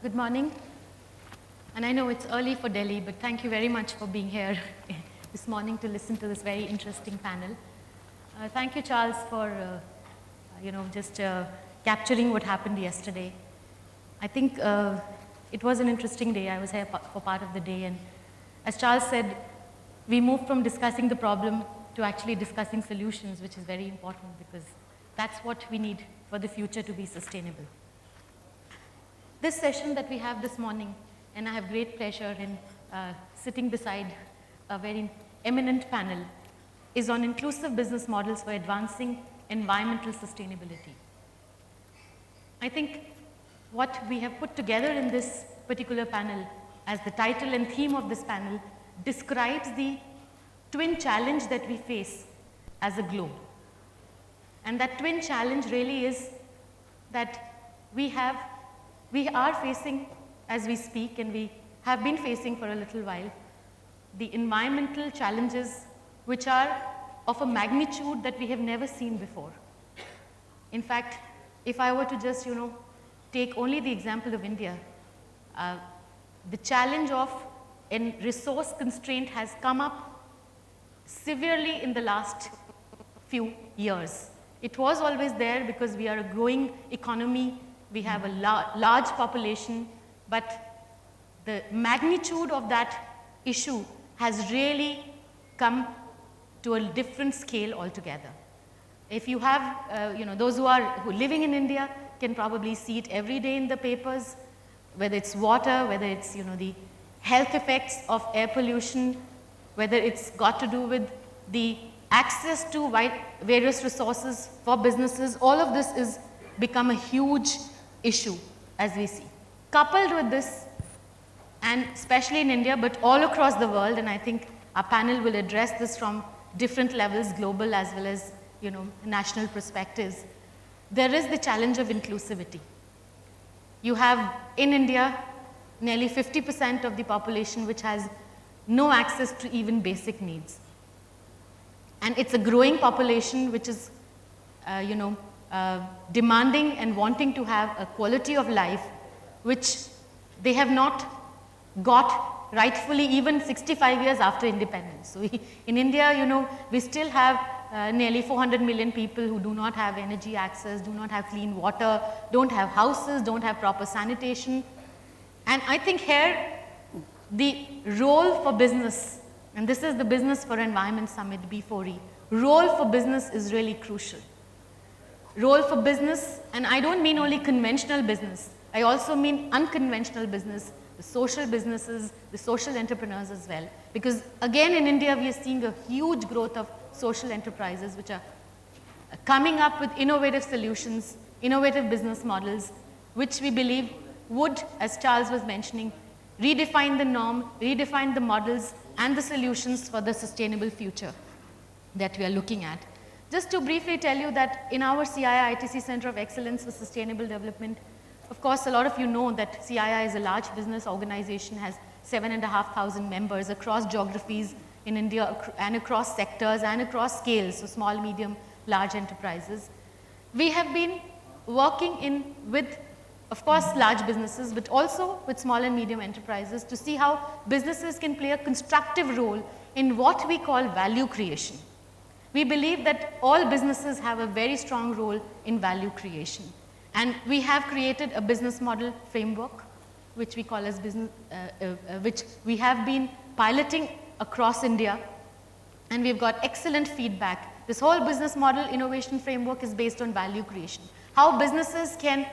Good morning. And I know it's early for Delhi, but thank you very much for being here this morning to listen to this very interesting panel. Thank you, Charles, for just capturing what happened yesterday. I think it was an interesting day. I was here for part of the day, and as Charles said, we moved from discussing the problem to actually discussing solutions, which is very important because that's what we need for the future to be sustainable. This session that we have this morning, and I have great pleasure in sitting beside a very eminent panel, is on inclusive business models for advancing environmental sustainability. I think what we have put together in this particular panel as the title and theme of this panel describes the twin challenge that we face as a globe. And that twin challenge really is that we are facing as we speak, and we have been facing for a little while, the environmental challenges which are of a magnitude that we have never seen before. In fact, if I were to just, take only the example of India, the challenge of a resource constraint has come up severely in the last few years. It was always there because we are a growing economy, we have a large population, but the magnitude of that issue has really come to a different scale altogether. If you have, those who are living in India can probably see it every day in the papers, whether it's water, whether it's, the health effects of air pollution, whether it's got to do with the access to various resources for businesses. All of this is become a huge issue as we see. Coupled with this, and especially in India, but all across the world, and I think our panel will address this from different levels, global as well as national perspectives, there is the challenge of inclusivity. You have in India nearly 50% of the population which has no access to even basic needs. And it's a growing population which is demanding and wanting to have a quality of life which they have not got rightfully even 65 years after independence. So in India, we still have nearly 400 million people who do not have energy access, do not have clean water, don't have houses, don't have proper sanitation. And I think here the role for business, and this is the Business for Environment Summit, B4E, role for business is really crucial. Role for business, and I don't mean only conventional business, I also mean unconventional business, the social businesses, the social entrepreneurs as well. Because again in India we are seeing a huge growth of social enterprises which are coming up with innovative solutions, innovative business models, which we believe would, as Charles was mentioning, redefine the norm, redefine the models and the solutions for the sustainable future that we are looking at. Just to briefly tell you that in our CII-ITC Center of Excellence for Sustainable Development, of course, a lot of you know that CII is a large business organization, has 7,500 members across geographies in India and across sectors and across scales, so small, medium, large enterprises. We have been working with, of course, large businesses, but also with small and medium enterprises to see how businesses can play a constructive role in what we call value creation. We believe that all businesses have a very strong role in value creation. And we have created a business model framework, which we call as business, which we have been piloting across India, and we've got excellent feedback. This whole business model innovation framework is based on value creation. How businesses can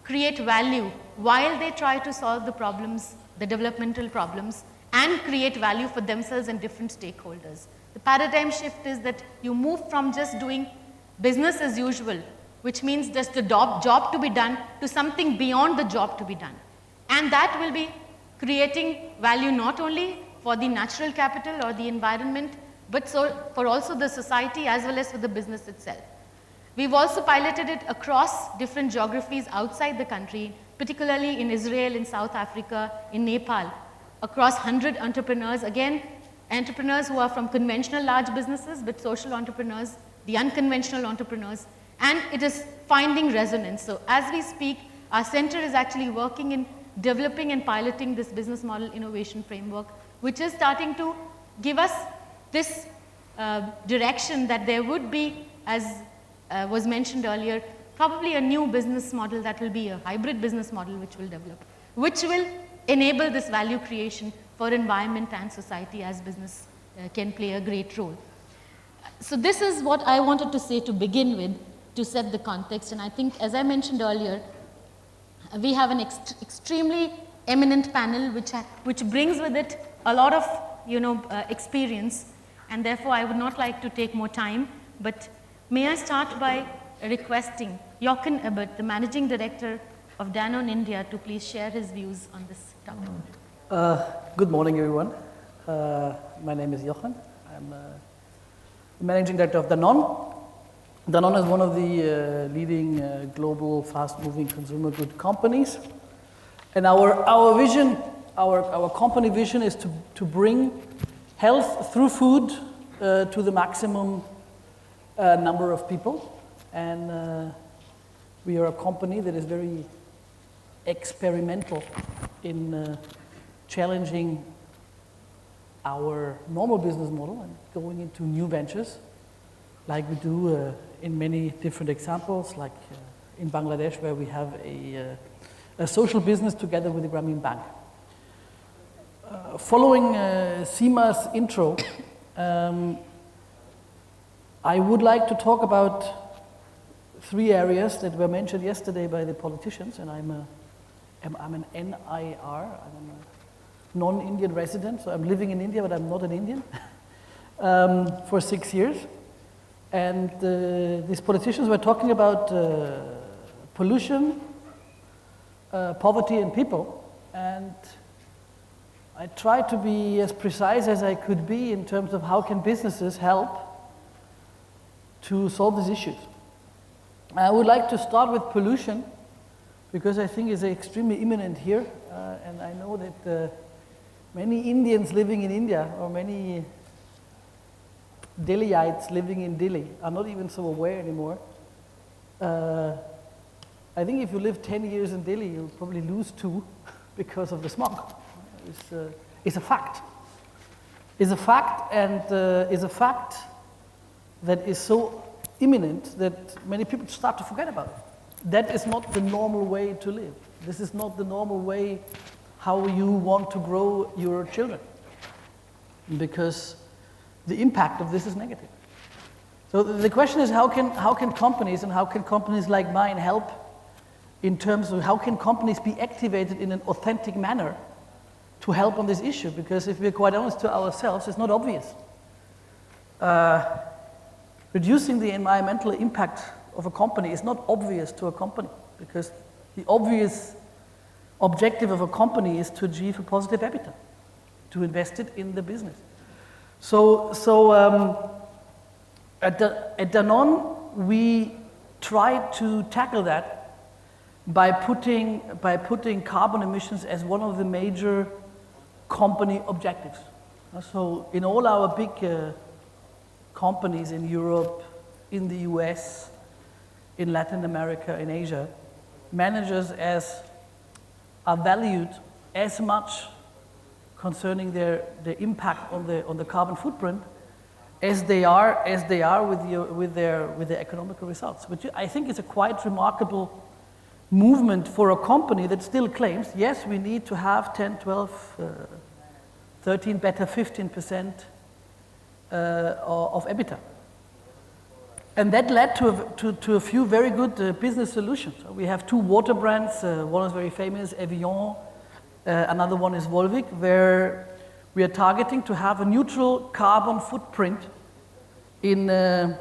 create value while they try to solve the problems, the developmental problems, and create value for themselves and different stakeholders. The paradigm shift is that you move from just doing business as usual, which means just the job to be done, to something beyond the job to be done. And that will be creating value not only for the natural capital or the environment, but for also the society as well as for the business itself. We've also piloted it across different geographies outside the country, particularly in Israel, in South Africa, in Nepal, across 100 entrepreneurs. Again, entrepreneurs who are from conventional large businesses, but social entrepreneurs, the unconventional entrepreneurs, and it is finding resonance. So as we speak, our center is actually working in developing and piloting this business model innovation framework, which is starting to give us this direction that there would be, as was mentioned earlier, probably a new business model that will be a hybrid business model which will develop, which will enable this value creation for environment and society, as business can play a great role. So this is what I wanted to say to begin with, to set the context. And I think, as I mentioned earlier, we have an extremely eminent panel which brings with it a lot of experience, and therefore I would not like to take more time, but may I start by requesting Jochen Ebert, the Managing Director of Danone India, to please share his views on this topic. Good morning, everyone. My name is Jochen. I'm the Managing Director of Danone. Danone is one of the leading global fast-moving consumer good companies. And our vision, our company vision is to bring health through food to the maximum number of people. And we are a company that is very experimental in challenging our normal business model and going into new ventures, like we do in many different examples, like in Bangladesh, where we have a social business together with the Grameen Bank. Following Seema's intro, I would like to talk about 3 areas that were mentioned yesterday by the politicians, and I'm an NIR, I'm a non-Indian resident, so I'm living in India, but I'm not an Indian, for 6 years. And these politicians were talking about pollution, poverty and people, and I tried to be as precise as I could be in terms of how can businesses help to solve these issues. I would like to start with pollution, because I think it's extremely imminent here, and I know that many Indians living in India, or many Delhiites living in Delhi, are not even so aware anymore. I think if you live 10 years in Delhi, you'll probably lose 2 because of the smog. It's a fact. It's a fact, and it's a fact that is so imminent that many people start to forget about it. That is not the normal way to live. This is not the normal way how you want to grow your children, because the impact of this is negative. So the question is, how can companies, and how can companies like mine help in terms of how can companies be activated in an authentic manner to help on this issue? Because if we're quite honest to ourselves, it's not obvious. Reducing the environmental impact of a company is not obvious to a company, because the obvious objective of a company is to achieve a positive EBITDA, to invest it in the business. So at Danone, we try to tackle that by putting carbon emissions as one of the major company objectives. So in all our big companies in Europe, in the US, in Latin America, in Asia, managers are valued as much concerning their impact on the carbon footprint as they are with their economical results, which I think is a quite remarkable movement for a company that still claims, yes, we need to have 10, 12, 13, better 15% of EBITDA. And that led to a few very good business solutions. We have 2 water brands. One is very famous, Evian. Another one is Volvic, where we are targeting to have a neutral carbon footprint in the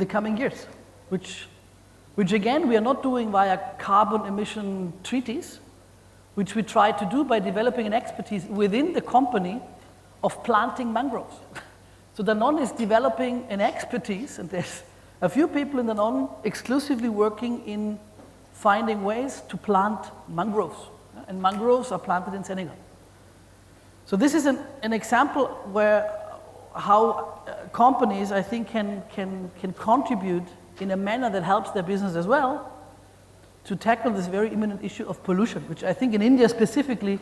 coming years, which again we are not doing via carbon emission treaties, which we try to do by developing an expertise within the company of planting mangroves. So Danone is developing an expertise, and there's a few people in Danone exclusively working in finding ways to plant mangroves, and mangroves are planted in Senegal. So this is an example where how companies, I think, can contribute in a manner that helps their business as well to tackle this very imminent issue of pollution, which I think in India specifically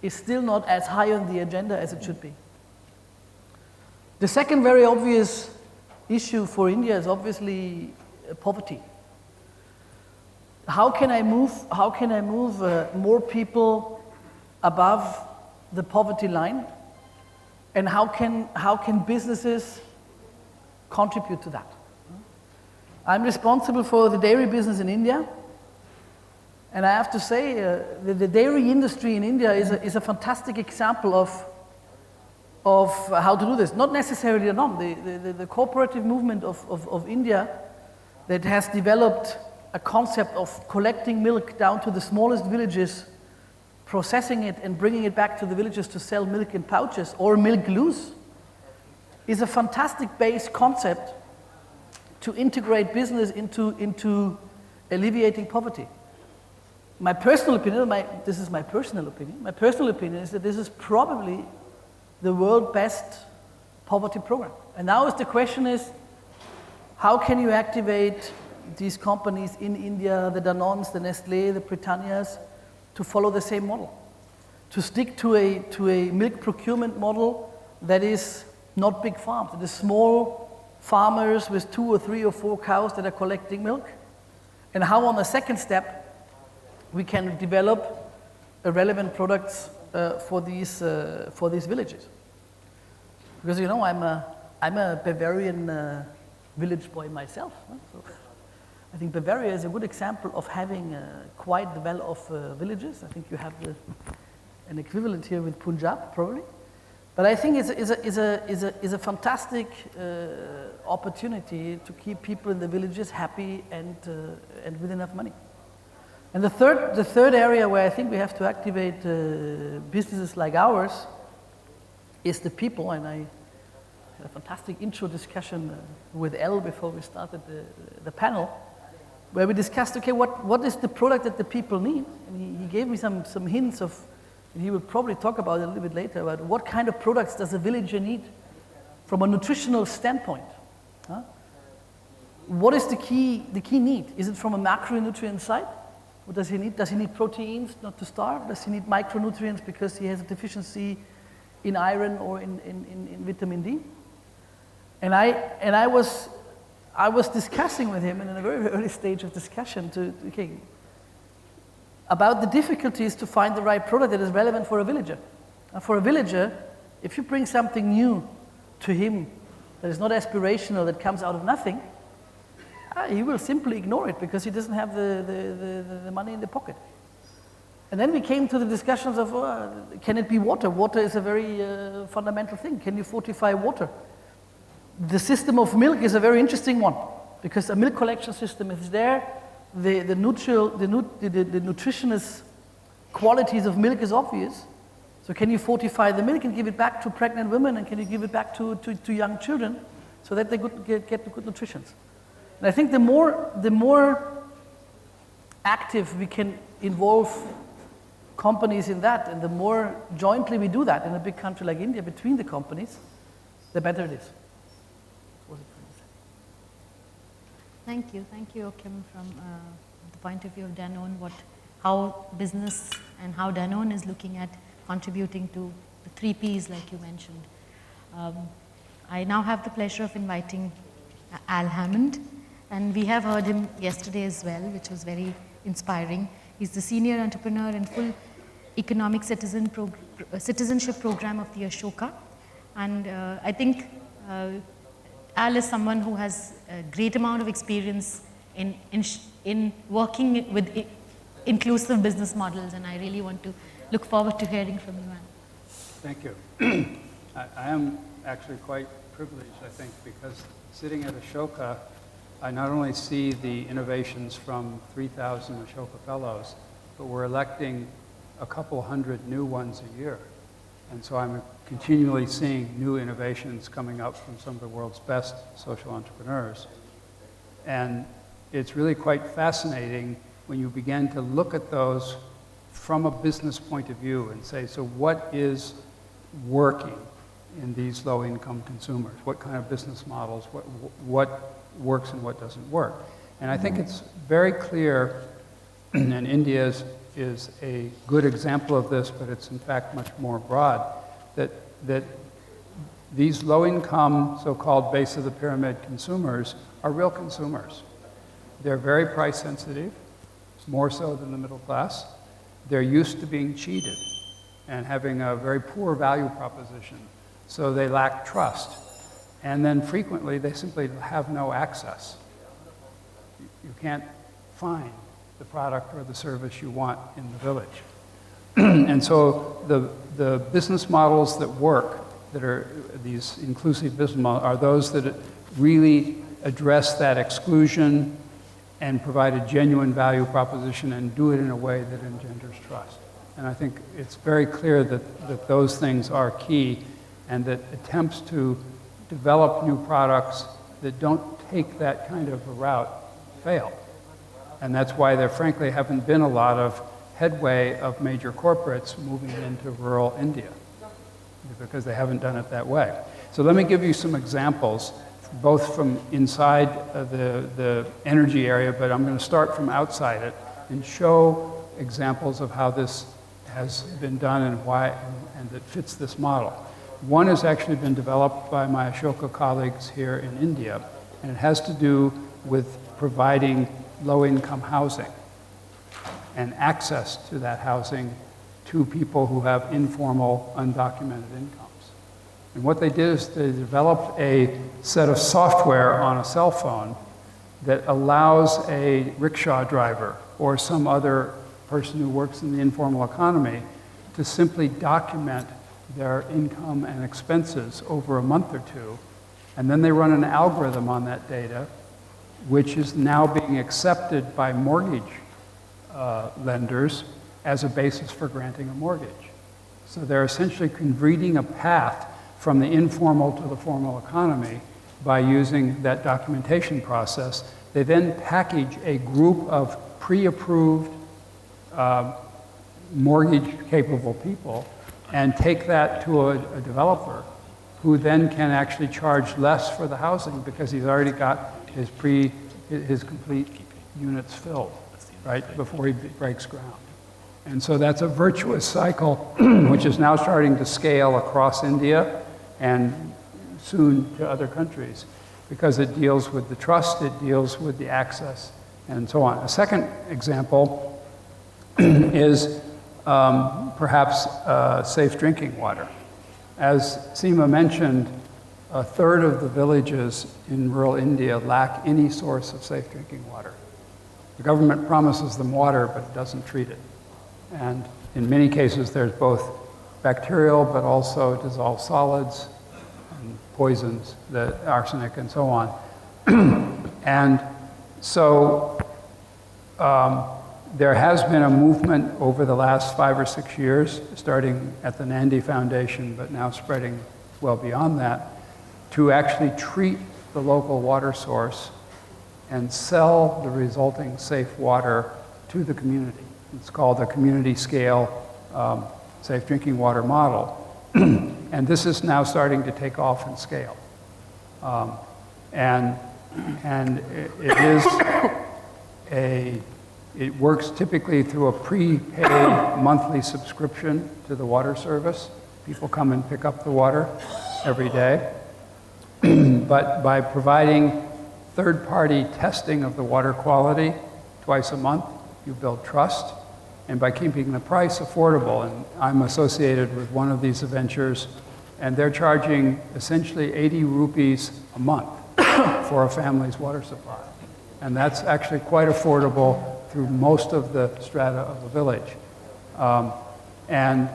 is still not as high on the agenda as it should be. The second very obvious issue for India is obviously poverty. How can I move more people above the poverty line, and how can businesses contribute to that? I'm responsible for the dairy business in India, and I have to say the dairy industry in India is a fantastic example of how to do this. Not necessarily alone. The cooperative movement of India that has developed a concept of collecting milk down to the smallest villages, processing it and bringing it back to the villages to sell milk in pouches or milk loose, is a fantastic base concept to integrate business into alleviating poverty. My personal opinion, this is my personal opinion is that this is probably the world's best poverty program. And now the question is, how can you activate these companies in India, the Danons, the Nestlé, the Britannias, to follow the same model? To stick to a milk procurement model that is not big farms, that is small farmers with 2 or 3 or 4 cows that are collecting milk, and how on the second step we can develop relevant products for these villages. Because you know I'm a Bavarian village boy myself, huh? So I think Bavaria is a good example of having quite the well of villages. I think you have an equivalent here with Punjab probably. But I think it's a fantastic opportunity to keep people in the villages happy and with enough money. And the third area where I think we have to activate businesses like ours is the people. And I had a fantastic intro discussion with Elle before we started the panel, where we discussed, okay, what is the product that the people need? And he gave me some hints of, and he will probably talk about it a little bit later, about what kind of products does a villager need from a nutritional standpoint. Huh? What is the key need? Is it from a macronutrient side? What does he need? Does he need proteins not to starve? Does he need micronutrients because he has a deficiency in iron or in vitamin D? And I was discussing with him in a very early stage of discussion about the difficulties to find the right product that is relevant for a villager. And for a villager, if you bring something new to him that is not aspirational, that comes out of nothing, he will simply ignore it because he doesn't have the money in the pocket. And then we came to the discussions of, can it be water? Water is a very fundamental thing. Can you fortify water? The system of milk is a very interesting one because a milk collection system is there. The nutritionist qualities of milk is obvious. So can you fortify the milk and give it back to pregnant women, and can you give it back to young children so that they get the good nutrition? And I think the more active we can involve companies in that, and the more jointly we do that in a big country like India between the companies, the better it is. Thank you, Joachim, from the point of view of Danone, how business and how Danone is looking at contributing to the 3 Ps like you mentioned. I now have the pleasure of inviting Al Hammond, and we have heard him yesterday as well, which was very inspiring. He's the senior entrepreneur and full economic citizenship program of the Ashoka, and I think Al is someone who has a great amount of experience in working with inclusive business models, and I really want to look forward to hearing from you, Al. Thank you. I am actually quite privileged, I think, because sitting at Ashoka, I not only see the innovations from 3,000 Ashoka Fellows, but we're electing a couple hundred new ones a year. And so I'm continually seeing new innovations coming up from some of the world's best social entrepreneurs. And it's really quite fascinating when you begin to look at those from a business point of view and say, so what is working in these low-income consumers? What kind of business models? What works and what doesn't work? And I think it's very clear and India is a good example of this, but it's in fact much more broad, that these low-income, so-called base of the pyramid consumers are real consumers. They're very price sensitive, more so than the middle class. They're used to being cheated and having a very poor value proposition, so they lack trust. And then frequently, they simply have no access. You can't find the product or the service you want in the village. And so the business models that work, that are these inclusive business models, are those that really address that exclusion and provide a genuine value proposition and do it in a way that engenders trust. And I think it's very clear that those things are key, and that attempts to develop new products that don't take that kind of a route fail. And that's why there frankly haven't been a lot of headway of major corporates moving into rural India, because they haven't done it that way. So let me give you some examples, both from inside the energy area, but I'm going to start from outside it and show examples of how this has been done and why, and that fits this model. One has actually been developed by my Ashoka colleagues here in India, and it has to do with providing low-income housing and access to that housing to people who have informal, undocumented incomes. And what they did is they developed a set of software on a cell phone that allows a rickshaw driver or some other person who works in the informal economy to simply document their income and expenses over a month or two, and then they run an algorithm on that data, which is now being accepted by mortgage lenders as a basis for granting a mortgage. So they're essentially converting a path from the informal to the formal economy by using that documentation process. They then package a group of pre-approved mortgage-capable people and take that to a developer who then can actually charge less for the housing because he's already got his complete units filled, right, before he breaks ground. And so that's a virtuous cycle which is now starting to scale across India and soon to other countries, because it deals with the trust, it deals with the access, and so on. A second example is perhaps safe drinking water. As Seema mentioned, a third of the villages in rural India lack any source of safe drinking water. The government promises them water, but it doesn't treat it. And in many cases, there's both bacterial, but also dissolved solids and poisons, the arsenic and so on. And so there has been a movement over the last 5 or 6 years, starting at the Nandi Foundation, but now spreading well beyond that, to actually treat the local water source and sell the resulting safe water to the community. It's called a community scale safe drinking water model. And this is now starting to take off and scale. And it works typically through a prepaid monthly subscription to the water service. People come and pick up the water every day. But by providing third-party testing of the water quality twice a month, you build trust. And by keeping the price affordable, and I'm associated with one of these ventures, and they're charging essentially 80 rupees a month for a family's water supply. And that's actually quite affordable through most of the strata of the village. And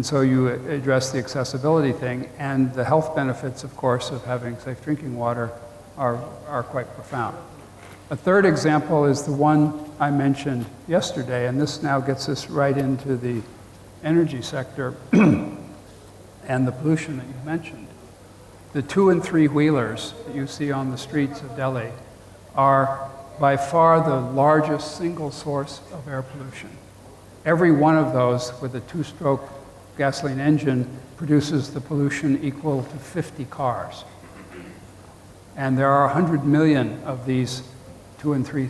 so you address the accessibility thing, and the health benefits, of course, of having safe drinking water are quite profound. A third example is the one I mentioned yesterday, and this now gets us right into the energy sector and the pollution that you mentioned. The 2- and 3-wheelers that you see on the streets of Delhi are by far the largest single source of air pollution. Every one of those with a 2-stroke gasoline engine produces the pollution equal to 50 cars. And there are 100 million of these 2- and 3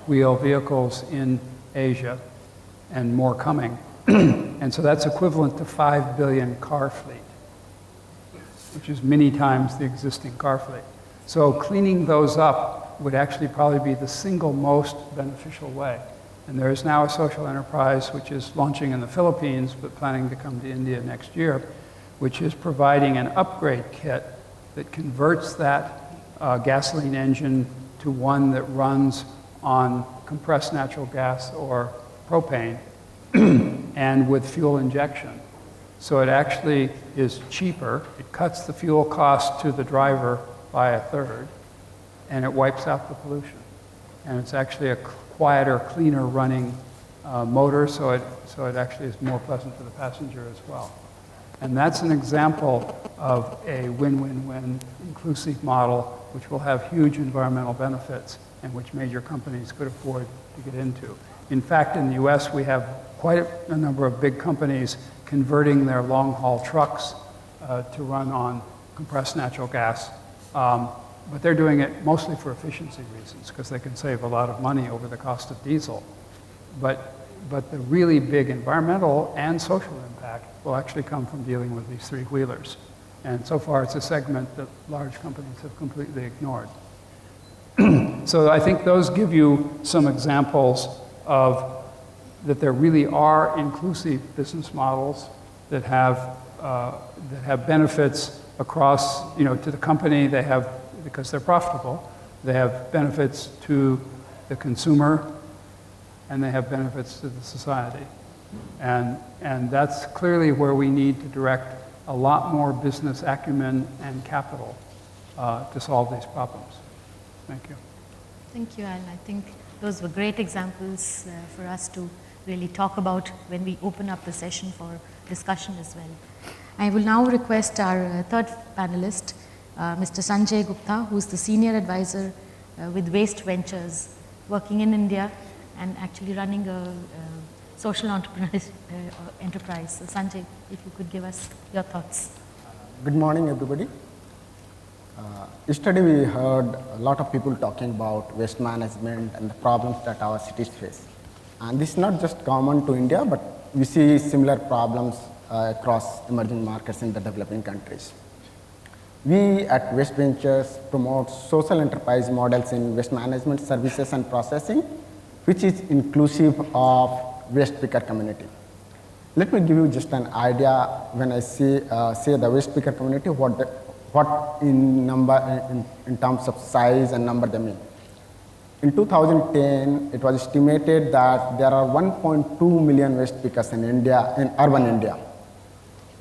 wheel vehicles in Asia, and more coming. And so that's equivalent to 5 billion car fleet, which is many times the existing car fleet. So cleaning those up would actually probably be the single most beneficial way. And there is now a social enterprise which is launching in the Philippines, but planning to come to India next year, which is providing an upgrade kit that converts that gasoline engine to one that runs on compressed natural gas or propane and with fuel injection. So it actually is cheaper. It cuts the fuel cost to the driver by a third, and it wipes out the pollution. And it's actually a quieter, cleaner running motor, so it actually is more pleasant for the passenger as well. And that's an example of a win-win-win inclusive model which will have huge environmental benefits and which major companies could afford to get into. In fact, in the US, we have quite a number of big companies converting their long-haul trucks to run on compressed natural gas. But they're doing it mostly for efficiency reasons because they can save a lot of money over the cost of diesel. But the really big environmental and social impact will actually come from dealing with these three-wheelers. And so far, it's a segment that large companies have completely ignored. So I think those give you some examples of that there really are inclusive business models that have benefits across, to the company. They have, because they're profitable, they have benefits to the consumer, and they have benefits to the society. And that's clearly where we need to direct a lot more business acumen and capital to solve these problems. Thank you. Thank you, Al. I think those were great examples for us to really talk about when we open up the session for discussion as well. I will now request our third panelist, Mr. Sanjay Gupta, who is the Senior Advisor with Waste Ventures, working in India and actually running a social enterprise. So Sanjay, if you could give us your thoughts. Good morning, everybody. Yesterday we heard a lot of people talking about waste management and the problems that our cities face. And this is not just common to India, but we see similar problems across emerging markets in the developing countries. We at Waste Ventures promote social enterprise models in waste management services and processing, which is inclusive of waste picker community. Let me give you just an idea when I say the waste picker community, what in terms of size and number they mean. In 2010, it was estimated that there are 1.2 million waste pickers in India, in urban India.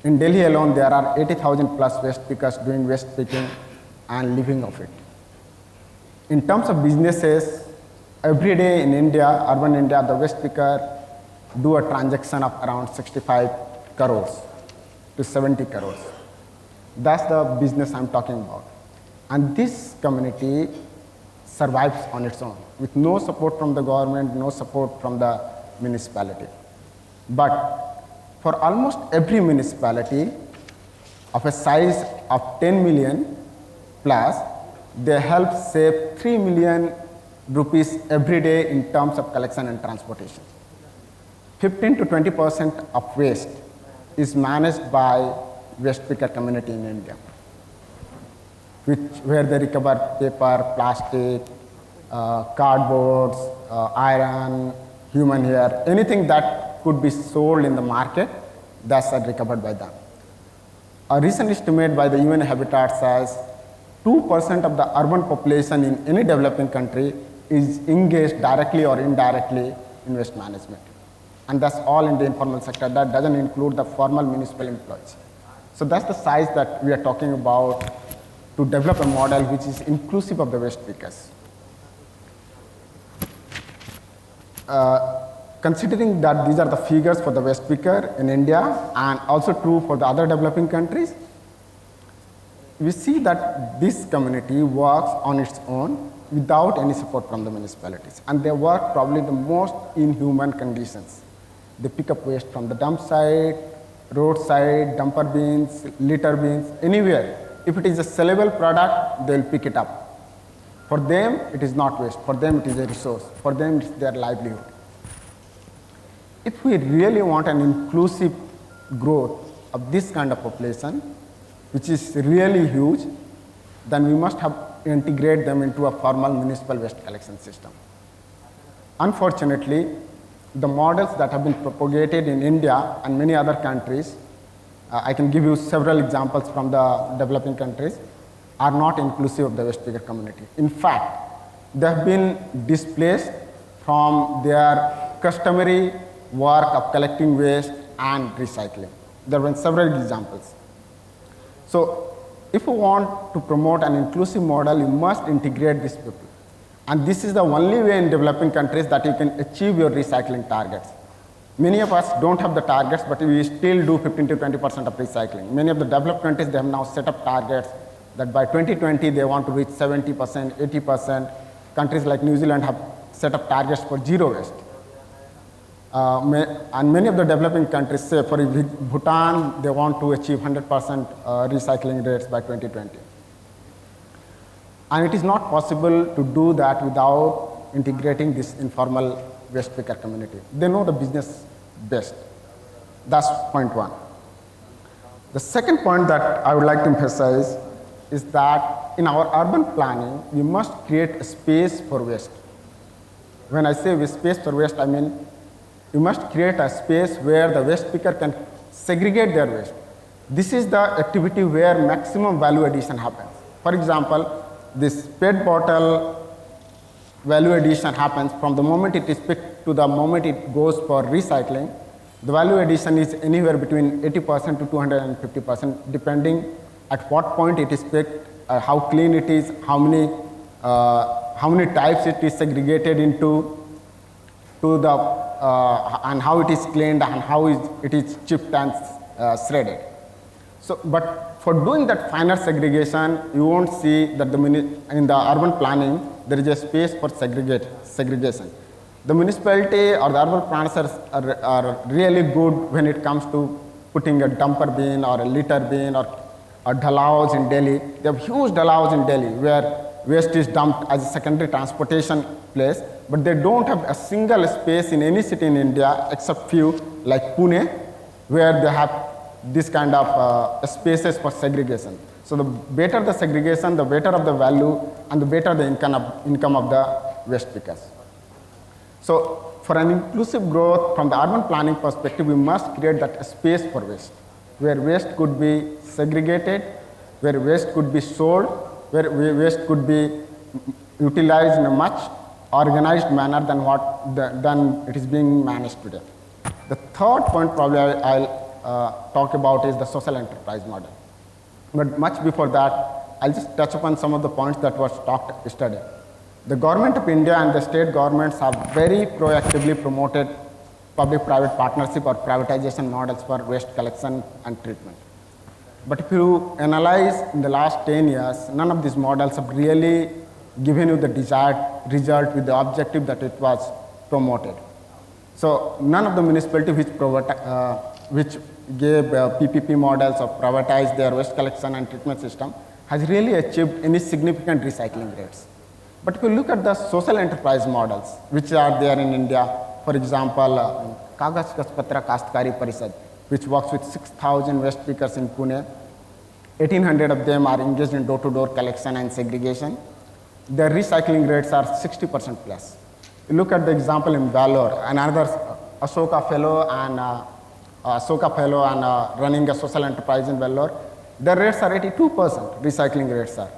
In Delhi alone, there are 80,000 plus waste pickers doing waste picking and living off it. In terms of businesses, every day in India, urban India, the waste picker do a transaction of around 65 crores to 70 crores. That's the business I'm talking about. And this community survives on its own with no support from the government, no support from the municipality. But for almost every municipality of a size of 10 million plus, they help save 3 million rupees every day in terms of collection and transportation. 15 to 20% of waste is managed by waste picker community in India, where they recover paper, plastic, cardboards, iron, human hair, anything that could be sold in the market, that's recovered by them. A recent estimate by the UN Habitat says 2% of the urban population in any developing country is engaged directly or indirectly in waste management. And that's all in the informal sector. That doesn't include the formal municipal employees. So that's the size that we are talking about to develop a model which is inclusive of the waste pickers. Considering that these are the figures for the waste picker in India and also true for the other developing countries, we see that this community works on its own without any support from the municipalities. And they work probably the most inhuman conditions. They pick up waste from the dump site, roadside, dumper bins, litter bins, anywhere. If it is a sellable product, they'll pick it up. For them, it is not waste. For them, it is a resource. For them, it's their livelihood. If we really want an inclusive growth of this kind of population, which is really huge, then we must have integrate them into a formal municipal waste collection system. Unfortunately, the models that have been propagated in India and many other countries, I can give you several examples from the developing countries, are not inclusive of the waste picker community. In fact, they have been displaced from their customary work of collecting waste and recycling. There have been several examples. So, if you want to promote an inclusive model, you must integrate these people. And this is the only way in developing countries that you can achieve your recycling targets. Many of us don't have the targets, but we still do 15 to 20% of recycling. Many of the developed countries, they have now set up targets that by 2020 they want to reach 70%, 80%. Countries like New Zealand have set up targets for zero waste. And many of the developing countries, say for Bhutan, they want to achieve 100% recycling rates by 2020. And it is not possible to do that without integrating this informal waste picker community. They know the business best. That's point one. The second point that I would like to emphasize is that in our urban planning, we must create a space for waste. When I say space for waste, I mean you must create a space where the waste picker can segregate their waste. This is the activity where maximum value addition happens. For example, this PET bottle value addition happens from the moment it is picked to the moment it goes for recycling. The value addition is anywhere between 80% to 250%, depending at what point it is picked, how clean it is, how many types it is segregated into, and how it is cleaned and how it is chipped and shredded. So, but for doing that finer segregation, you won't see that in the urban planning there is a space for segregation. The municipality or the urban planners are really good when it comes to putting a dumper bin or a litter bin or dhalaos in Delhi. They have huge dhalaos in Delhi where waste is dumped as a secondary transportation place, but they don't have a single space in any city in India except few like Pune, where they have this kind of spaces for segregation. So the better the segregation, the better of the value and the better the income of the waste pickers. So for an inclusive growth from the urban planning perspective, we must create that space for waste, where waste could be segregated, where waste could be sold, where waste could be utilized in a much organized manner than it is being managed today. The third point probably I'll talk about is the social enterprise model. But much before that, I'll just touch upon some of the points that was talked yesterday. The government of India and the state governments have very proactively promoted public-private partnership or privatization models for waste collection and treatment. But if you analyze in the last 10 years, none of these models have really given you the desired result with the objective that it was promoted. So none of the municipalities which gave PPP models or privatized their waste collection and treatment system has really achieved any significant recycling rates. But if you look at the social enterprise models which are there in India, for example, Kagaz Kaspatra Kastkari Parishad, which works with 6,000 waste pickers in Pune, 1,800 of them are engaged in door-to-door collection and segregation. Their recycling rates are 60% plus. You look at the example in Vellore, another Ashoka fellow and running a social enterprise in Vellore, their rates are 82% recycling rates are.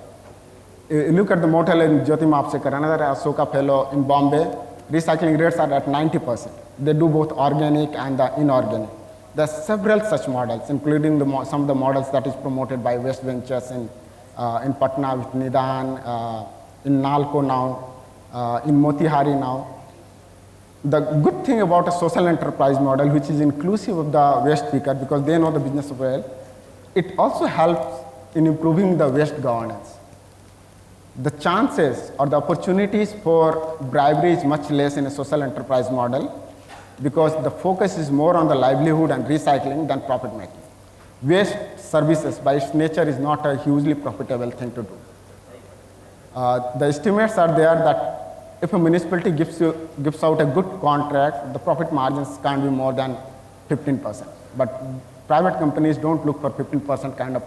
You look at the motel in Jyoti Mapsekar, another Ashoka fellow in Bombay, recycling rates are at 90%. They do both organic and the inorganic. There are several such models, including some of the models that is promoted by Waste Ventures in Patna with Nidan, in Nalco now, in Motihari now. The good thing about a social enterprise model, which is inclusive of the waste picker because they know the business well, it also helps in improving the waste governance. The chances or the opportunities for bribery is much less in a social enterprise model because the focus is more on the livelihood and recycling than profit making. Waste services by its nature is not a hugely profitable thing to do. The estimates are there that if a municipality gives out a good contract, the profit margins can't be more than 15%. But private companies don't look for 15% kind of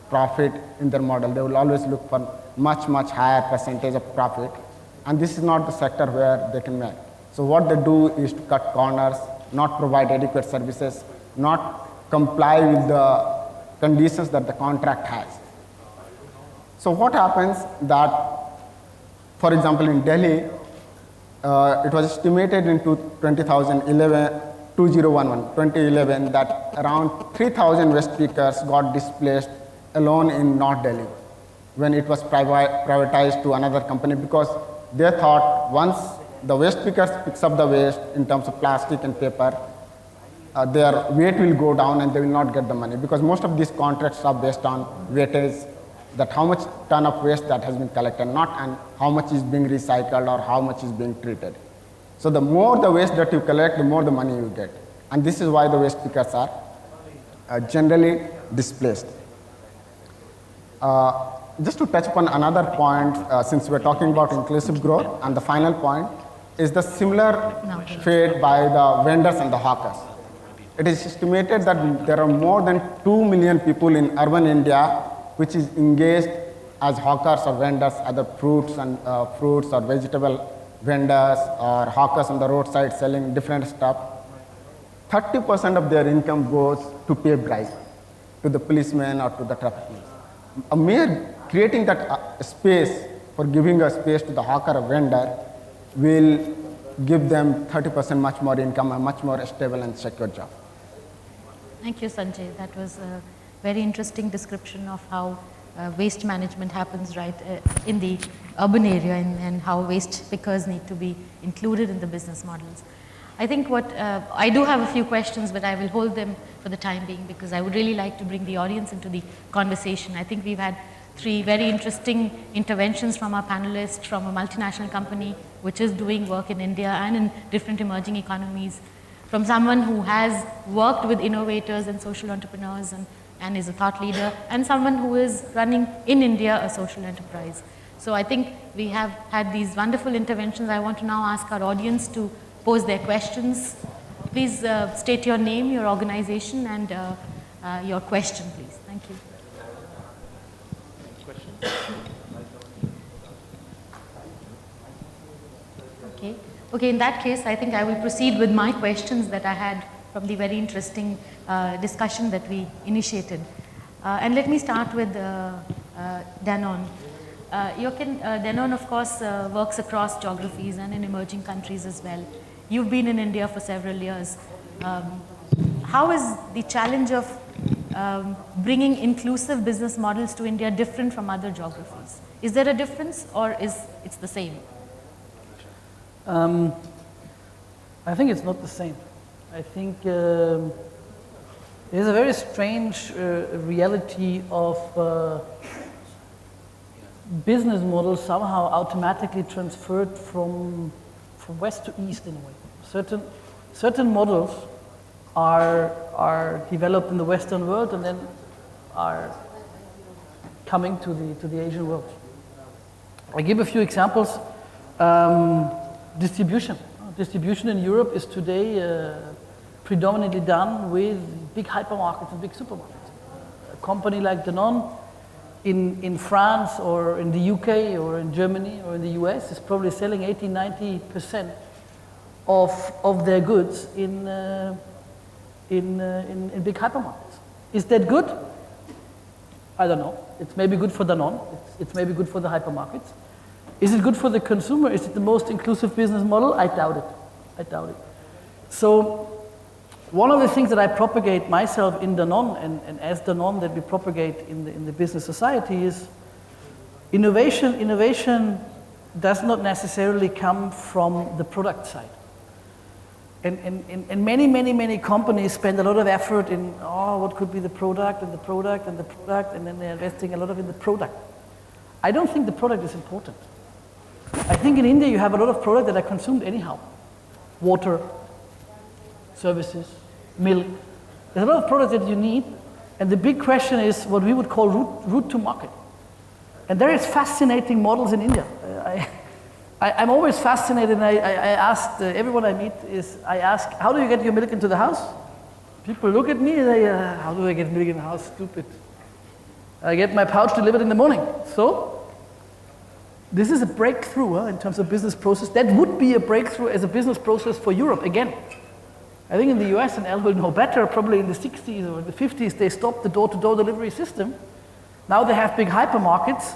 profit in their model. They will always look for much, much higher percentage of profit. And this is not the sector where they can make. So what they do is to cut corners, not provide adequate services, not comply with the conditions that the contract has. So what happens that, for example, in Delhi, it was estimated in 2011 that around 3,000 waste pickers got displaced alone in North Delhi when it was privatized to another company, because they thought once the waste pickers picks up the waste in terms of plastic and paper, their weight will go down and they will not get the money, because most of these contracts are based on weightage, that how much ton of waste that has been collected, not and how much is being recycled or how much is being treated. So the more the waste that you collect, the more the money you get. And this is why the waste pickers are generally displaced. Just to touch upon another point, since we're talking about inclusive growth, and the final point is the similar fate by the vendors and the hawkers. It is estimated that there are more than 2 million people in urban India which is engaged as hawkers or vendors, either fruits or vegetable vendors or hawkers on the roadside selling different stuff. 30% of their income goes to pay bribe to the policeman or to the traffic police. A mere creating that space for giving a space to the hawker or vendor will give them 30% much more income, a much more stable and secure job. Thank you, Sanjay. That was a very interesting description of how waste management happens in the urban area, and how waste pickers need to be included in the business models. I think I do have a few questions, but I will hold them for the time being because I would really like to bring the audience into the conversation. I think we've had 3 very interesting interventions from our panelists, from a multinational company which is doing work in India and in different emerging economies, from someone who has worked with innovators and social entrepreneurs and is a thought leader, and someone who is running in India a social enterprise. So I think we have had these wonderful interventions. I want to now ask our audience to pose their questions. Please state your name, your organization, and your question, please. Thank you. Okay, in that case, I think I will proceed with my questions that I had from the very interesting discussion that we initiated. And let me start with Danone. Danone, of course, works across geographies and in emerging countries as well. You've been in India for several years. How is the challenge of bringing inclusive business models to India different from other geographies? Is there a difference, or it's the same? I think it's not the same. I think there's a very strange reality of business models somehow automatically transferred from west to east in a way. Certain models are developed in the Western world and then are coming to the Asian world. I give a few examples. Distribution. Distribution in Europe is today predominantly done with big hypermarkets and big supermarkets. A company like Danone in France or in the UK or in Germany or in the US is probably selling 80-90% of their goods in big hypermarkets. Is that good? I don't know. It's maybe good for Danone. It's maybe good for the hypermarkets. Is it good for the consumer? Is it the most inclusive business model? I doubt it. I doubt it. So one of the things that I propagate myself in Danone and as Danone that we propagate in the business society is innovation. Innovation does not necessarily come from the product side. And many companies spend a lot of effort in, what could be the product and the product and the product, and then they're investing a lot in the product. I don't think the product is important. I think in India you have a lot of products that are consumed anyhow. Water, services, milk. There's a lot of products that you need, and the big question is what we would call route to market. And there is fascinating models in India. I'm always fascinated, and I asked everyone I meet I ask, how do you get your milk into the house? People look at me and they, how do I get milk in the house? Stupid. I get my pouch delivered in the morning. So, this is a breakthrough in terms of business process. That would be a breakthrough as a business process for Europe again. I think in the US, and Al will know better, probably in the 60s or the 50s, they stopped the door-to-door delivery system. Now they have big hypermarkets.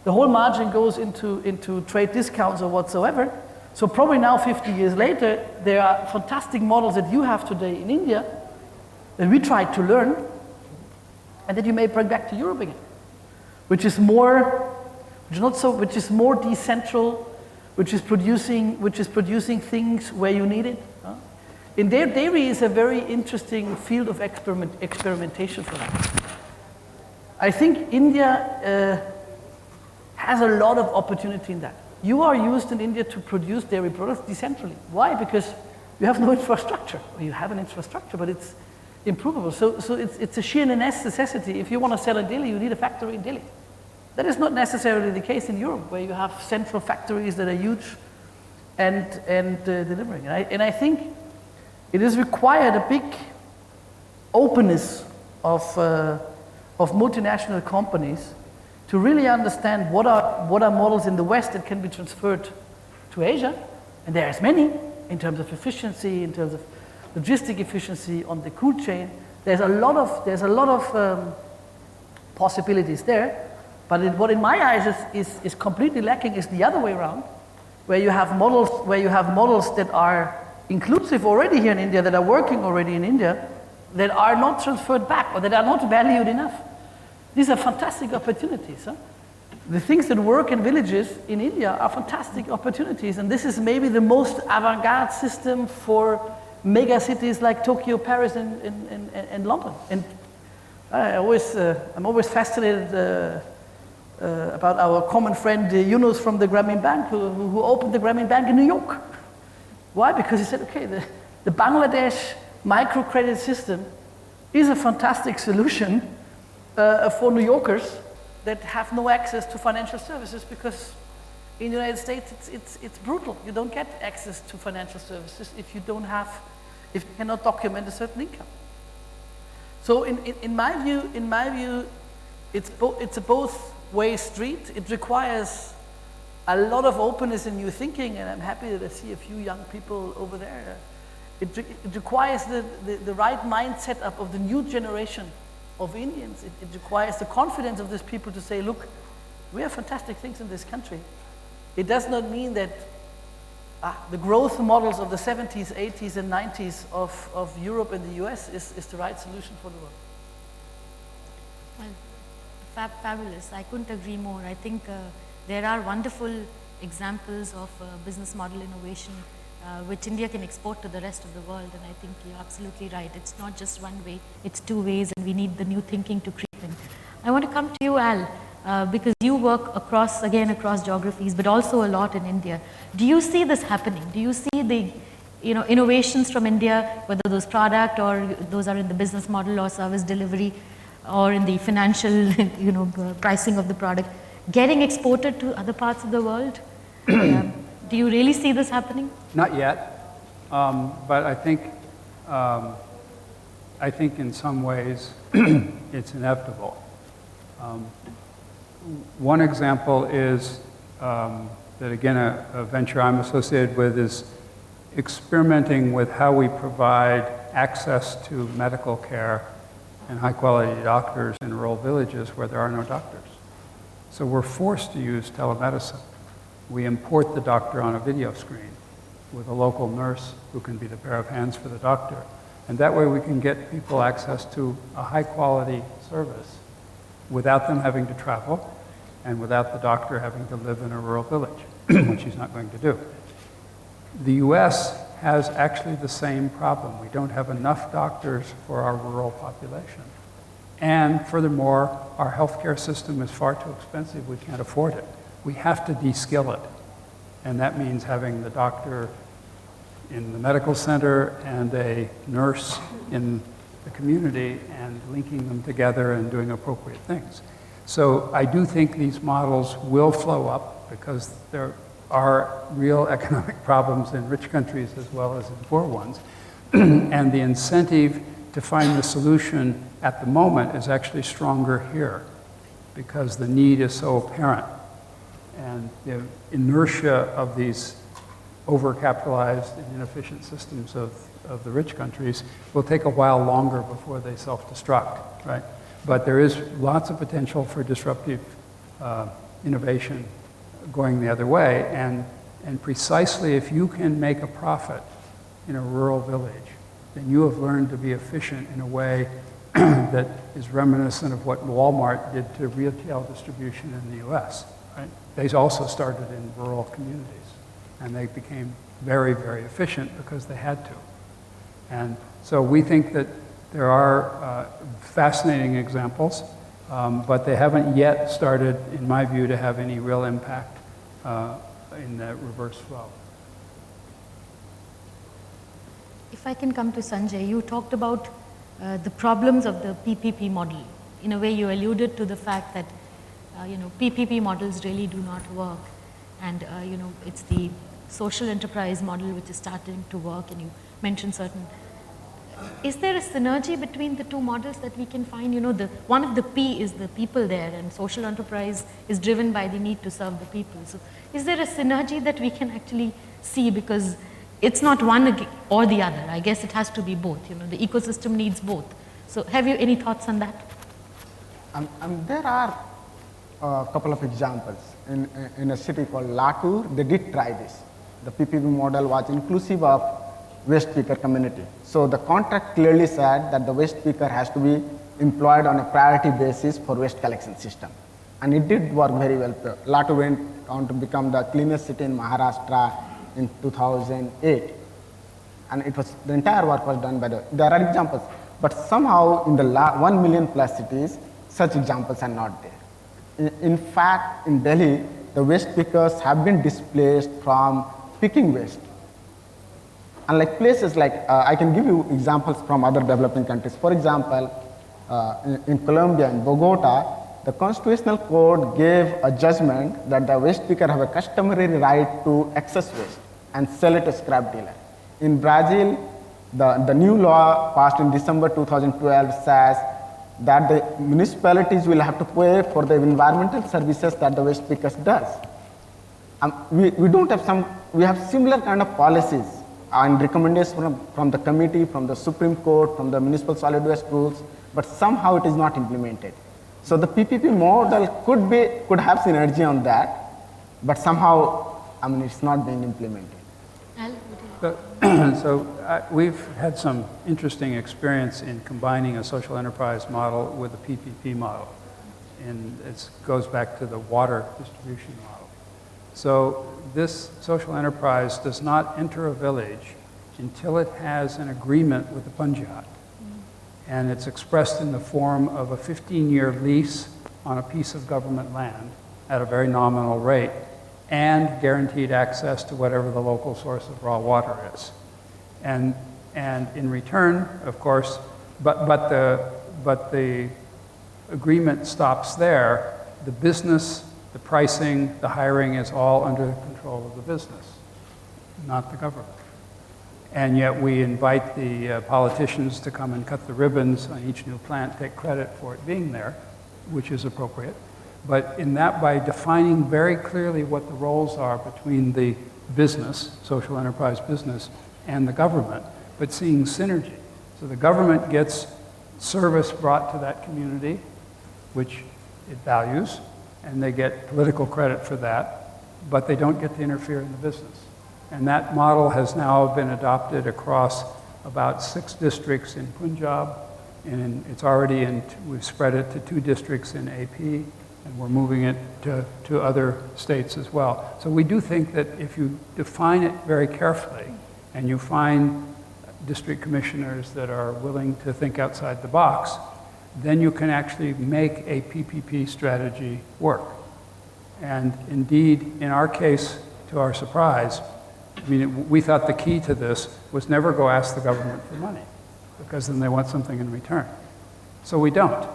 The whole margin goes into trade discounts or whatsoever. So probably now, 50 years later, there are fantastic models that you have today in India that we tried to learn and that you may bring back to Europe again, which is more decentral, which is producing things where you need it. In dairy is a very interesting field of experimentation for that. I think India has a lot of opportunity in that. You are used in India to produce dairy products decentrally. Why? Because you have no infrastructure. Well, you have an infrastructure, but it's improvable. So it's a sheer necessity. If you want to sell in Delhi, you need a factory in Delhi. That is not necessarily the case in Europe, where you have central factories that are huge and delivering. And I think it has required a big openness of multinational companies to really understand what are models in the West that can be transferred to Asia, and there's many in terms of efficiency, in terms of logistic efficiency on the cool chain. There's a lot of possibilities there, but what in my eyes is completely lacking is the other way around, where you have models that are inclusive already here in India, that are working already in India, that are not transferred back or that are not valued enough. These are fantastic opportunities. Huh? The things that work in villages in India are fantastic opportunities, and this is maybe the most avant-garde system for mega cities like Tokyo, Paris, and London. And I'm always fascinated about our common friend Yunus from the Grameen Bank, who opened the Grameen Bank in New York. Why? Because he said, okay, the Bangladesh microcredit system is a fantastic solution for New Yorkers that have no access to financial services, because in the United States it's brutal. You don't get access to financial services if you cannot document a certain income. So in my view, it's a both-way street. It requires a lot of openness and new thinking, and I'm happy that I see a few young people over there. It requires the right mindset of the new generation of Indians. It requires the confidence of these people to say, look, we have fantastic things in this country. It does not mean that the growth models of the 70s, 80s, and 90s of Europe and the US is the right solution for the world. Well, fabulous. I couldn't agree more. I think there are wonderful examples of business model innovation which India can export to the rest of the world, and I think you're absolutely right. It's not just one way, it's two ways, and we need the new thinking to creep in. I want to come to you, Al, because you work across geographies, but also a lot in India. Do you see this happening? Do you see the innovations from India, whether those product or those are in the business model or service delivery or in the financial pricing of the product, getting exported to other parts of the world? Do you really see this happening? Not yet, but I think in some ways it's inevitable. One example is that, again, a venture I'm associated with is experimenting with how we provide access to medical care and high-quality doctors in rural villages where there are no doctors. So we're forced to use telemedicine. We import the doctor on a video screen with a local nurse who can be the pair of hands for the doctor. And that way we can get people access to a high-quality service without them having to travel and without the doctor having to live in a rural village, which he's not going to do. The US has actually the same problem. We don't have enough doctors for our rural population. And furthermore, our healthcare system is far too expensive. We can't afford it. We have to de-skill it. And that means having the doctor in the medical center and a nurse in the community and linking them together and doing appropriate things. So I do think these models will flow up because there are real economic problems in rich countries as well as in poor ones. And the incentive to find the solution at the moment is actually stronger here because the need is so apparent. And the inertia of these overcapitalized and inefficient systems of the rich countries will take a while longer before they self-destruct, right? But there is lots of potential for disruptive innovation going the other way. And precisely if you can make a profit in a rural village, then you have learned to be efficient in a way that is reminiscent of what Walmart did to retail distribution in the US, right? They also started in rural communities, and they became very, very efficient because they had to. And so we think that there are fascinating examples, but they haven't yet started, in my view, to have any real impact in the reverse flow. If I can come to Sanjay, you talked about the problems of the PPP model. In a way, you alluded to the fact that PPP models really do not work, and it's the social enterprise model which is starting to work, and you mentioned certain. Is there a synergy between the two models that we can find? One of the P is the people there, and social enterprise is driven by the need to serve the people. So is there a synergy that we can actually see? Because it's not one or the other. I guess it has to be both. The ecosystem needs both. So have you any thoughts on that? There are a couple of examples. In a city called Latur, they did try this. The PPP model was inclusive of waste picker community. So the contract clearly said that the waste picker has to be employed on a priority basis for waste collection system. And it did work very well. Latur went on to become the cleanest city in Maharashtra in 2008. And the entire work was done by there are examples. But somehow in the 1 million plus cities, such examples are not there. In fact, in Delhi, the waste pickers have been displaced from picking waste. Unlike places like, I can give you examples from other developing countries. For example, in Colombia, in Bogota, the constitutional court gave a judgment that the waste picker have a customary right to excess waste and sell it to scrap dealer. In Brazil, the new law passed in December 2012 says that the municipalities will have to pay for the environmental services that the waste pickers does. We have similar kind of policies and recommendations from the committee, from the Supreme Court, from the municipal solid waste rules, but somehow it is not implemented. So the PPP model could have synergy on that, but somehow, it's not being implemented. We've had some interesting experience in combining a social enterprise model with a PPP model, and it goes back to the water distribution model. So this social enterprise does not enter a village until it has an agreement with the Punjab. And it's expressed in the form of a 15-year lease on a piece of government land at a very nominal rate and guaranteed access to whatever the local source of raw water is. And in return, of course, but the agreement stops there. The business, the pricing, the hiring is all under the control of the business, not the government. And yet we invite the politicians to come and cut the ribbons on each new plant, take credit for it being there, which is appropriate. But in that, by defining very clearly what the roles are between the business, social enterprise business, and the government, but seeing synergy. So the government gets service brought to that community, which it values, and they get political credit for that, but they don't get to interfere in the business. And that model has now been adopted across about 6 districts in Punjab, and we've spread it to 2 districts in AP, and we're moving it to other states as well. So we do think that if you define it very carefully, and you find district commissioners that are willing to think outside the box, then you can actually make a PPP strategy work. And indeed, in our case, to our surprise, we thought the key to this was never go ask the government for money, because then they want something in return. So we don't.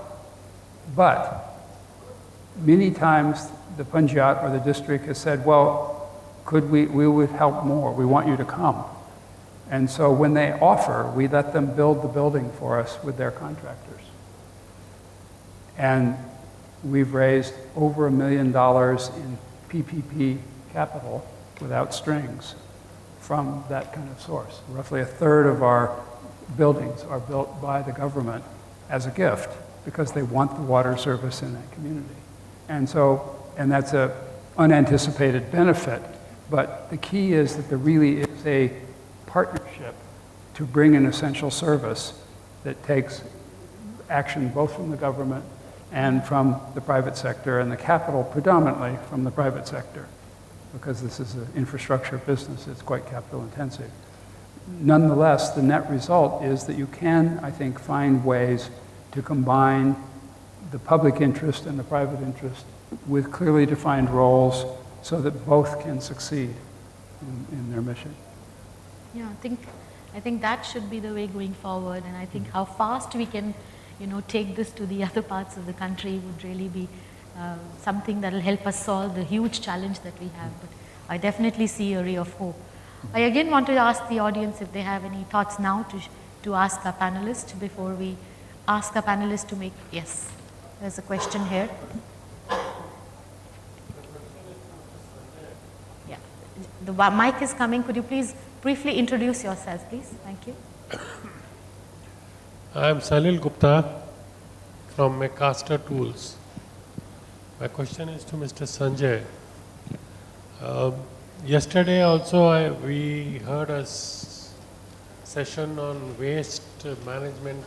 But many times the Punjab or the district has said, well, we would help more, we want you to come. And so when they offer, we let them build the building for us with their contractors. And we've raised over $1 million in PPP capital without strings from that kind of source. Roughly a third of our buildings are built by the government as a gift because they want the water service in that community. And that's an unanticipated benefit, but the key is that there really is a partnership to bring an essential service that takes action both from the government and from the private sector, and the capital predominantly from the private sector, because this is an infrastructure business, it's quite capital intensive. Nonetheless, the net result is that you can, I think, find ways to combine the public interest and the private interest with clearly defined roles so that both can succeed in their mission. Yeah, I think that should be the way going forward, and I think how fast we can, take this to the other parts of the country would really be something that will help us solve the huge challenge that we have. But I definitely see a ray of hope. I again want to ask the audience if they have any thoughts now to ask our panelists before we ask our panelists to make, yes, there's a question here. Yeah, the mic is coming. Could you please briefly introduce yourself, please? Thank you. I am Salil Gupta from Macaster Tools. My question is to Mr. Sanjay. Yesterday also we heard a session on waste management,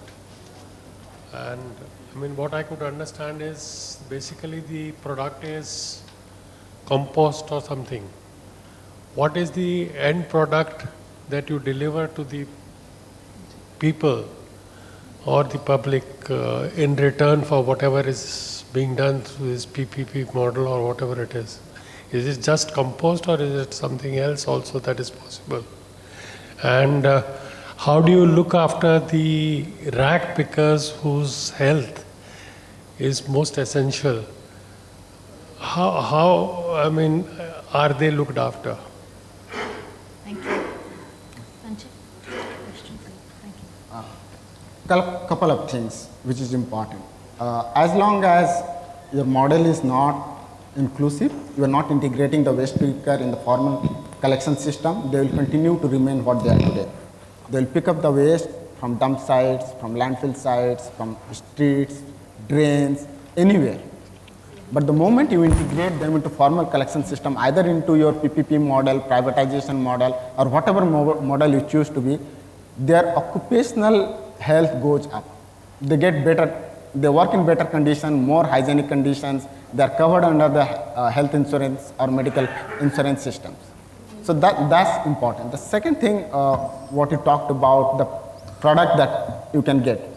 and what I could understand is basically the product is compost or something. What is the end product that you deliver to the people or the public in return for whatever is being done through this PPP model or whatever it is? Is it just compost or is it something else also that is possible? And how do you look after the rag pickers whose health is most essential? Are they looked after? Thank you. Sanjay, question for you. Thank you. Couple of things which is important. As long as your model is not inclusive, you are not integrating the waste picker in the formal collection system, they will continue to remain what they are today. They will pick up the waste from dump sites, from landfill sites, from streets, drains, anywhere. But the moment you integrate them into formal collection system, either into your PPP model, privatization model, or whatever model you choose to be, their occupational health goes up. They get better, they work in better conditions, more hygienic conditions, they are covered under the health insurance or medical insurance systems. So that's important. The second thing, what you talked about, the product that you can get.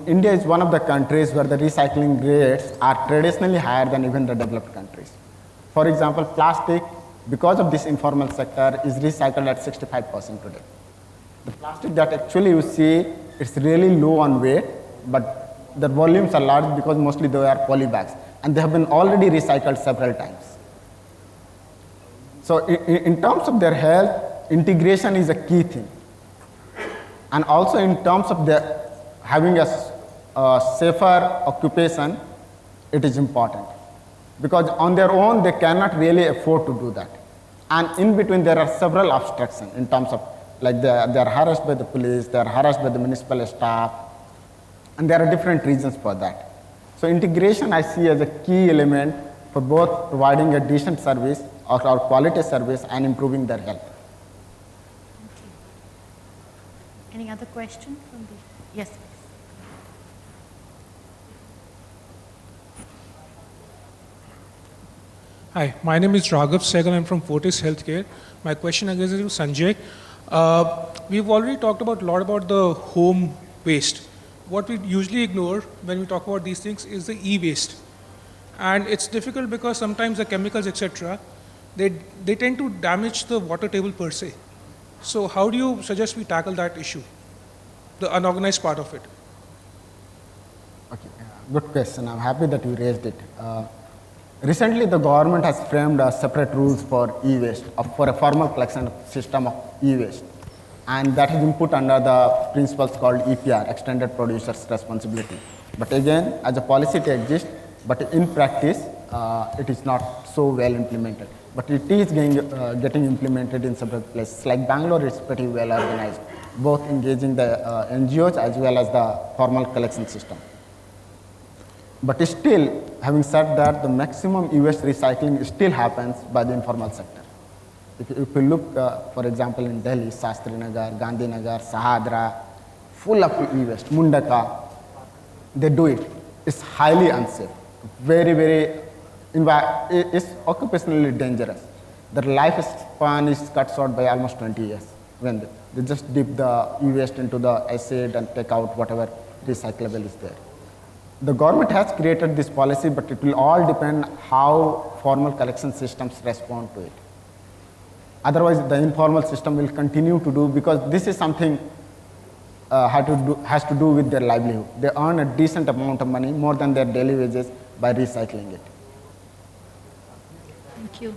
India is one of the countries where the recycling rates are traditionally higher than even the developed countries. For example, plastic, because of this informal sector, is recycled at 65% today. The plastic that actually you see, it's really low on weight, but the volumes are large because mostly they are poly bags, and they have been already recycled several times. So in terms of their health, integration is a key thing. And also in terms of their having a safer occupation, it is important. Because on their own, they cannot really afford to do that. And in between, there are several obstructions in terms of, like they are harassed by the police, they are harassed by the municipal staff, and there are different reasons for that. So integration I see as a key element for both providing a decent service or quality service and improving their health. Thank you. Any other question from the, yes, please. Hi, my name is Raghav Sehgal. I'm from Fortis Healthcare. My question again is to Sanjay. We've already talked about a lot about the home waste. What we usually ignore when we talk about these things is the e-waste. And it's difficult because sometimes the chemicals, etc., they tend to damage the water table per se. So how do you suggest we tackle that issue, the unorganized part of it? Okay. Good question. I'm happy that you raised it. Recently, the government has framed separate rules for e-waste, for a formal collection system of e-waste. And that is input under the principles called EPR, Extended Producer's Responsibility. But again, as a policy it exists, but in practice, it is not so well implemented. But it is getting implemented in several places. Like Bangalore is pretty well organized, both engaging the NGOs as well as the formal collection system. But still, having said that, the maximum e-waste recycling still happens by the informal sector. If you look, for example, in Delhi, Shastri Nagar, Gandhi Nagar, Sahadra, full of e-waste, Mundaka, they do it. It's highly unsafe, very, it's occupationally dangerous. Their lifespan is cut short by almost 20 years when they just dip the e-waste into the acid and take out whatever recyclable is there. The government has created this policy, but it will all depend how formal collection systems respond to it. Otherwise, the informal system will continue to do, because this is something has to do with their livelihood. They earn a decent amount of money, more than their daily wages, by recycling it. Thank you.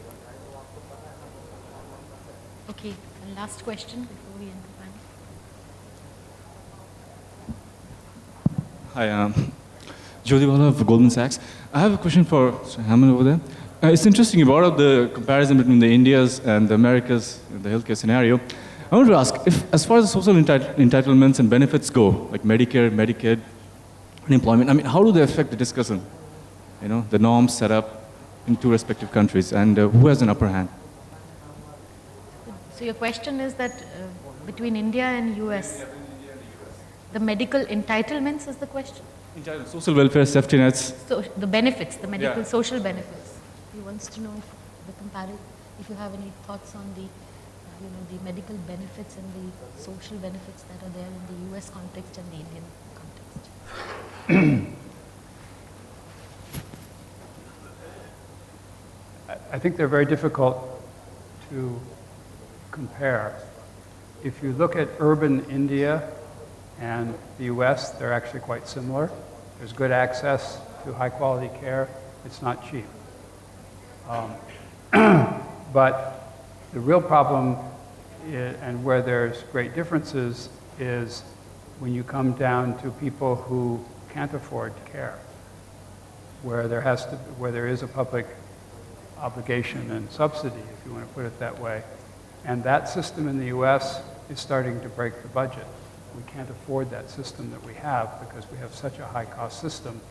Okay, and last question before we end the panel. Hi, Jyoti Bala of Goldman Sachs. I have a question for Hammond over there. It's interesting you brought up the comparison between the Indias and the Americas in the healthcare scenario. I want to ask, if as far as social entitlements and benefits go, like Medicare, Medicaid, and employment, I mean, how do they affect the discussion? You know, the norms set up in two respective countries, and who has an upper hand? So your question is that between India and US, the medical entitlements is the question? Social welfare, safety nets. So the benefits, the medical Yeah. social benefits. He wants to know if you have any thoughts on the, the medical benefits and the social benefits that are there in the US context and the Indian context. I think they're very difficult to compare. If you look at urban India and the US, they're actually quite similar. There's good access to high quality care. It's not cheap. But the real problem and where there's great differences is when you come down to people who can't afford care, where there is a public obligation and subsidy, if you want to put it that way. And that system in the US is starting to break the budget. We can't afford that system that we have because we have such a high cost system.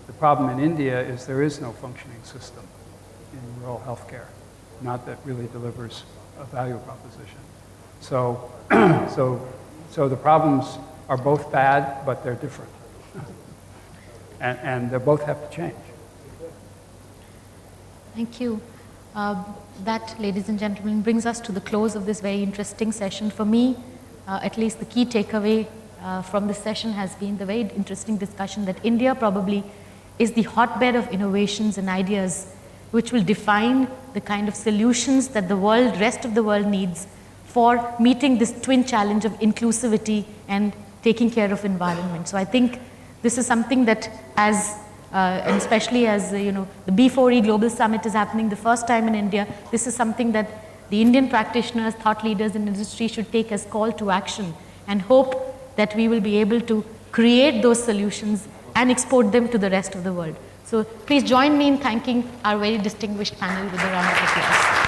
The problem in India is there is no functioning system in rural healthcare, not that really delivers a value proposition. So, so the problems are both bad, but they're different. and they both have to change. Thank you. That, ladies and gentlemen, brings us to the close of this very interesting session. For me, at least the key takeaway from this session has been the very interesting discussion that India probably is the hotbed of innovations and ideas which will define the kind of solutions that the rest of the world needs for meeting this twin challenge of inclusivity and taking care of environment. So I think this is something that and especially as the B4E Global Summit is happening the first time in India, this is something that the Indian practitioners, thought leaders in industry should take as call to action and hope that we will be able to create those solutions and export them to the rest of the world. So please join me in thanking our very distinguished panel with a round of applause.